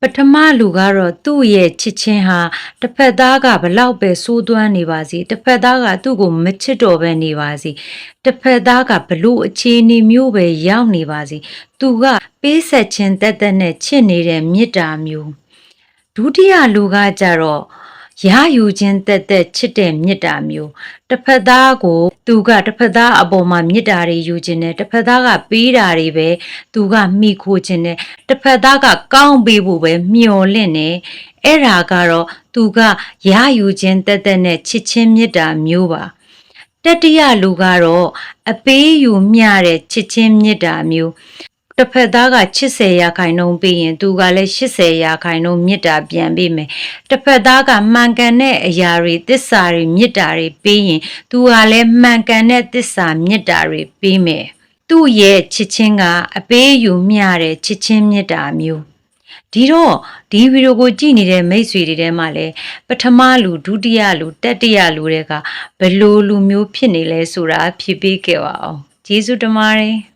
ပထမလူကတော့သူ့ရဲ့ချစ်ချင်းဟာတစ်ဖက်သားကဘလောက်ပဲစိုးသွမ်းနေပါစေတစ်ဖက်သားကသူ့ကိုမချစ်တော့ပဲနေပါစေတစ်ဖက်သားကဘလို့အခြေအနေမျိုးပဲရောက်နေပါစေသူကပေးဆက်ခြင်းတက်တက်နဲ့ချစ်နေတဲ့မေတ္တာမျိုးဒုတိယလူကကြတော့ရယူခြင်းတက်တက်ချစ်တဲ့မေတ္တာမျိုးတစ်ဖက်သားကိုသူကတစ်ဖက်သားအပေါ်မှာမေတ္တာတွေယူခြင်းနဲ့တစ်ဖက်သားကပေးတာတွေပဲသူကမိခိုးခြင်းနဲ့တစ်ဖက်သားကကောင်းပေးဖို့ပဲမျှော်လင့်နေအဲ့ဒါကတော့သူကရယူခြင်းတက်တက်နဲ့ချစ်ချင်းမေတ္တာမျိုးပါတတိယလူကတော့အပေးယူမျှတဲ့ချစ်ချင်းမေတ္တာမျိုးတစ်ဖက်သားက80%ပေးရင်သူကလည်း80%မေတ္တာပြန်ပေးမယ်တစ်ဖက်သားကမှန်ကန်တဲ့အရာတွေသစ္စာတွေမေတ္တာတွေပေးရင်သူကလည်းမှန်ကန်တဲ့သစ္စာမေတ္တာတွေပေးမယ်သူ့ရဲ့ချစ်ချင်းကအပေးယူမျှတဲ့ချစ်ချင်းမေတ္တာမျိုးဒီတော့ဒီဗီဒီယိုကိုကြည့်နေတဲ့မိတ်ဆွေတွေထဲမှာလည်းပထမလူဒုတိယလူတတိယလူတွေကဘယ်လိုလူမျိုးဖြစ်နေလဲဆိုတာဖြေပေးခဲ့ပါအောင်ကျေးဇူးတင်ပါတယ်